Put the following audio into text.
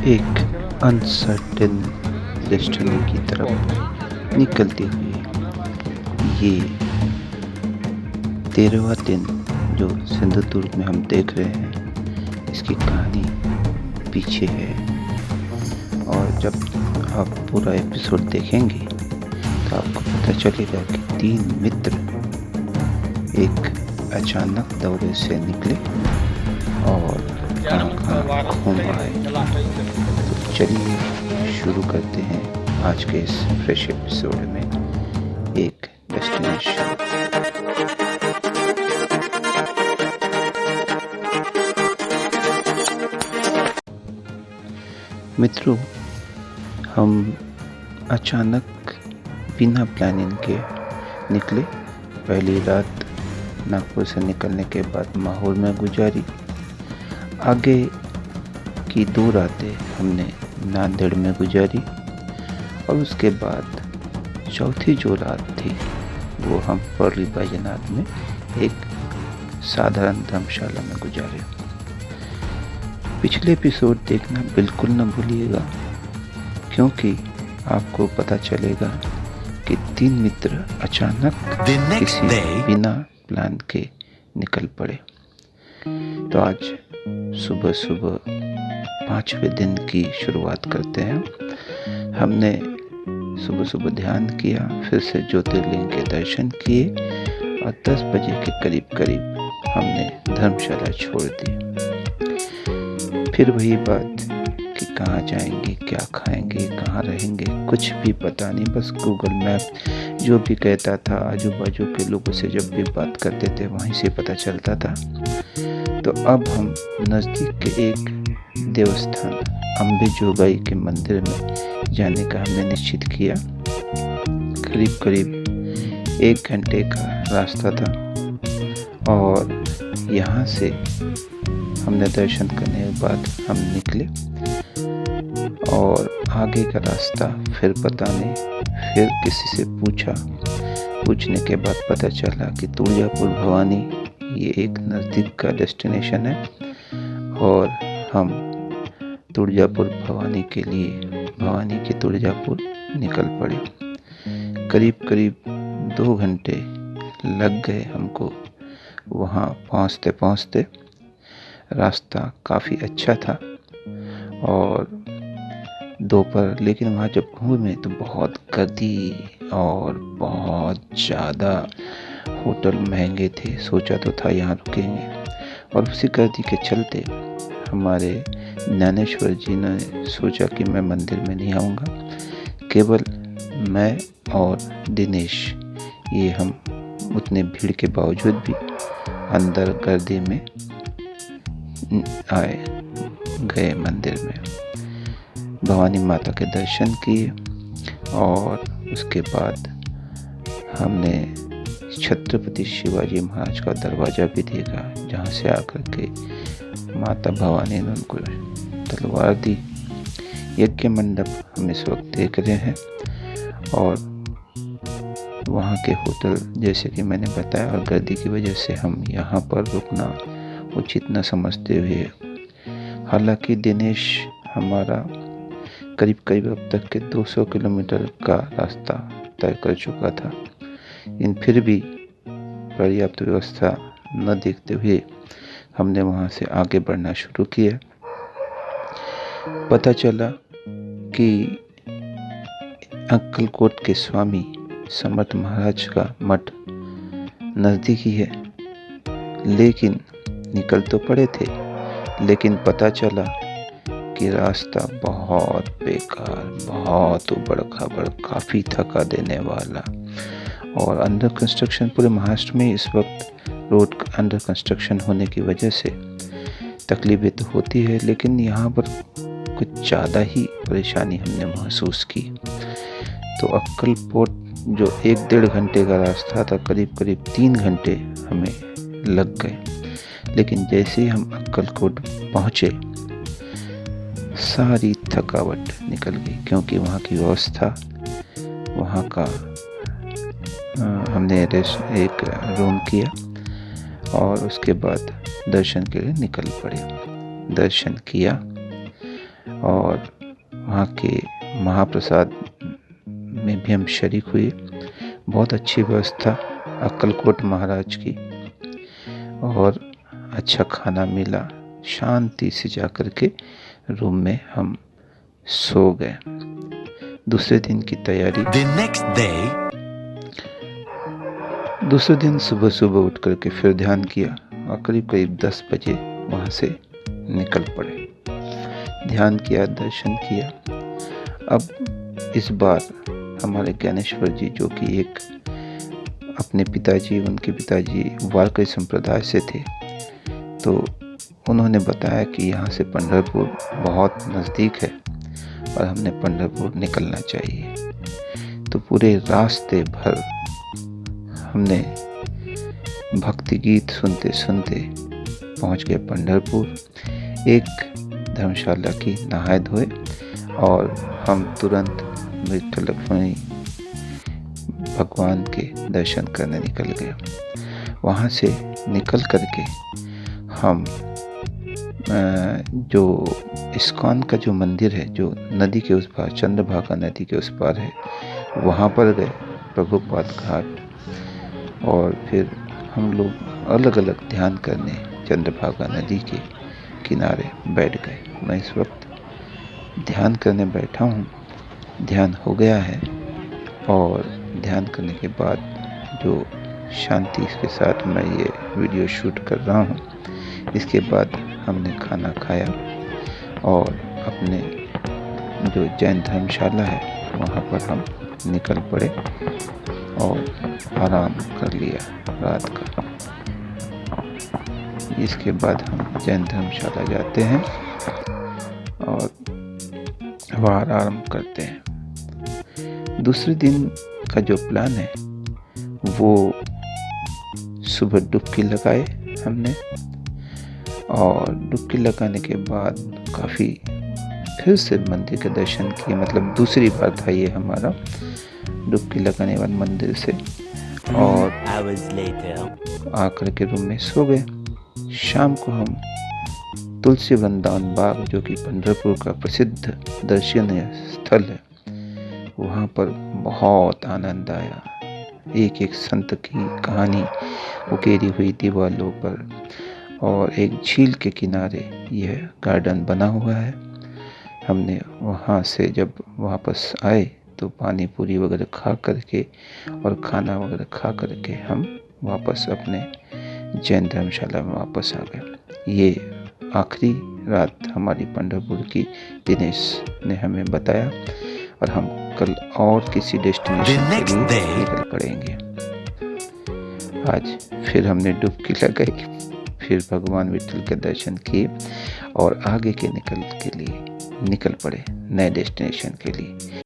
एक uncertain destiny की तरफ निकलते हुए ये 13वां दिन जो सिंधुदुर्ग में हम देख रहे हैं, इसकी कहानी पीछे है। और जब आप पूरा एपिसोड देखेंगे तो आपको पता चलेगा कि 3 मित्र एक अचानक दौरे से निकले और कहाँ घूम आए। तो चलिए शुरू करते हैं आज के इस फ्रेश एपिसोड में, एक डेस्टिनेशन। मित्रों, हम अचानक बिना प्लानिंग के निकले। पहली रात नागपुर से निकलने के बाद माहौर में गुजारी। आगे की 2 रातें हमने नांदेड़ में गुजारी और उसके बाद चौथी जो रात थी वो हम पर्ली बैजनाथ में एक साधारण धर्मशाला में गुजारे। पिछले एपिसोड देखना बिल्कुल न भूलिएगा, क्योंकि आपको पता चलेगा कि 3 मित्र अचानक किसी बिना प्लान के निकल पड़े। तो आज सुबह सुबह 5वें दिन की शुरुआत करते हैं। हमने सुबह सुबह ध्यान किया, फिर से ज्योतिर्लिंग के दर्शन किए और 10 बजे के करीब हमने धर्मशाला छोड़ दी। फिर वही बात कि कहाँ जाएंगे, क्या खाएंगे, कहाँ रहेंगे, कुछ भी पता नहीं। बस गूगल मैप जो भी कहता था, आजू बाजू के लोगों से जब भी बात करते थे वहीं से पता चलता था। तो अब हम नज़दीक के एक देवस्थान अम्बे जोगाई के मंदिर में जाने का हमने निश्चित किया। करीब 1 घंटे का रास्ता था और यहाँ से हमने दर्शन करने के बाद हम निकले और आगे का रास्ता फिर पता नहीं। फिर किसी से पूछने के बाद पता चला कि तुळजापुर भवानी ये एक नज़दीक का डेस्टिनेशन है और हम तुळजापुर भवानी के लिए भवानी के तुळजापुर निकल पड़े। करीब 2 घंटे लग गए हमको वहाँ पहुँचते। रास्ता काफ़ी अच्छा था और दोपहर, लेकिन वहाँ जब घूमे तो बहुत गर्दी और बहुत ज़्यादा होटल महंगे थे। सोचा तो था यहाँ रुकेंगे और उसी गर्दी के चलते हमारे ज्ञानेश्वर जी ने सोचा कि मैं मंदिर में नहीं आऊँगा। केवल मैं और दिनेश, ये हम उतने भीड़ के बावजूद भी अंदर गर्दी में गए मंदिर में। भवानी माता के दर्शन किए और उसके बाद हमने छत्रपति शिवाजी महाराज का दरवाज़ा भी देखा, जहाँ से आकर के माता भवानी ने उनको तलवार दी। यज्ञ मंडप हम इस वक्त देख रहे हैं और वहाँ के होटल, जैसे कि मैंने बताया, और गर्दी की वजह से हम यहाँ पर रुकना उचित न समझते हुए, हालांकि दिनेश हमारा करीब अब तक के 200 किलोमीटर का रास्ता तय कर चुका था, लेकिन फिर भी पर्याप्त व्यवस्था न देखते हुए हमने वहाँ से आगे बढ़ना शुरू किया। पता चला कि अक्कलकोट के स्वामी समर्थ महाराज का मठ नज़दीक ही है, लेकिन निकल तो पड़े थे, लेकिन पता चला कि रास्ता बहुत बेकार, बहुत उबड़-खाबड़, काफ़ी थका देने वाला और अंडर कंस्ट्रक्शन। पूरे महाराष्ट्र में इस वक्त रोड अंडर कंस्ट्रक्शन होने की वजह से तकलीफें तो होती है, लेकिन यहाँ पर कुछ ज़्यादा ही परेशानी हमने महसूस की। तो अक्कलकोट जो 1-1.5 घंटे का रास्ता था, करीब 3 घंटे हमें लग गए। लेकिन जैसे ही हम अक्कलकोट पहुँचे, सारी थकावट निकल गई, क्योंकि वहाँ की व्यवस्था, वहाँ का हमने एक रूम किया और उसके बाद दर्शन के लिए निकल पड़े। दर्शन किया और वहाँ के महाप्रसाद में भी हम शरीक हुए। बहुत अच्छी व्यवस्था अक्कलकोट महाराज की, और अच्छा खाना मिला। शांति से जाकर के रूम में हम सो गए। दूसरे दिन की तैयारी। दूसरे दिन सुबह सुबह उठ करके फिर ध्यान किया और करीब करीब 10 बजे वहाँ से निकल पड़े। ध्यान किया, दर्शन किया। अब इस बार हमारे ज्ञानेश्वर जी, जो कि एक अपने पिताजी, उनके पिताजी वारकरी संप्रदाय से थे, तो उन्होंने बताया कि यहाँ से पंढरपुर बहुत नज़दीक है और हमने पंढरपुर निकलना चाहिए। तो पूरे रास्ते भर हमने भक्ति गीत सुनते सुनते पहुँच गए पंढरपुर। एक धर्मशाला की नहाए धोए और हम तुरंत विट्ठल रुक्मिणी भगवान के दर्शन करने निकल गए। वहाँ से निकल करके हम जो इस्कॉन का जो मंदिर है, जो नदी के उस पार, चंद्रभागा नदी के उस पार है, वहाँ पर गए, प्रभुपाद घाट। और फिर हम लोग अलग अलग ध्यान करने चंद्रभागा नदी के किनारे बैठ गए। मैं इस वक्त ध्यान करने बैठा हूँ। ध्यान हो गया है और ध्यान करने के बाद जो शांति के साथ मैं ये वीडियो शूट कर रहा हूँ, इसके बाद हमने खाना खाया और अपने जो जैन धर्मशाला है वहाँ पर हम निकल पड़े और आराम कर लिया रात का। इसके बाद हम जैन धर्मशाला जाते हैं और वहाँ आराम करते हैं। दूसरे दिन का जो प्लान है वो सुबह डुबकी लगाए हमने, और डुबकी लगाने के बाद काफ़ी फिर से मंदिर के दर्शन किए। मतलब दूसरी बार था ये हमारा डुबकी लगाने वाले मंदिर से, और आकर के रूम में सो गए। शाम को हम तुलसी वृंदावन बाग, जो कि पंढरपुर का प्रसिद्ध दर्शनीय स्थल है, वहाँ पर बहुत आनंद आया। एक एक संत की कहानी उकेरी हुई दीवारों पर, और एक झील के किनारे यह गार्डन बना हुआ है। हमने वहाँ से जब वापस आए तो पानी पूरी वगैरह खा करके और खाना वगैरह खा करके हम वापस अपने जैन धर्मशाला में वापस आ गए। ये आखिरी रात हमारी पंढरपुर की दिनेश ने हमें बताया, और हम कल और किसी डेस्टिनेशन के लिए निकल पड़ेंगे। आज फिर हमने डुबकी लगाई, फिर भगवान विट्ठल के दर्शन किए और आगे के निकल पड़े नए डेस्टिनेशन के लिए।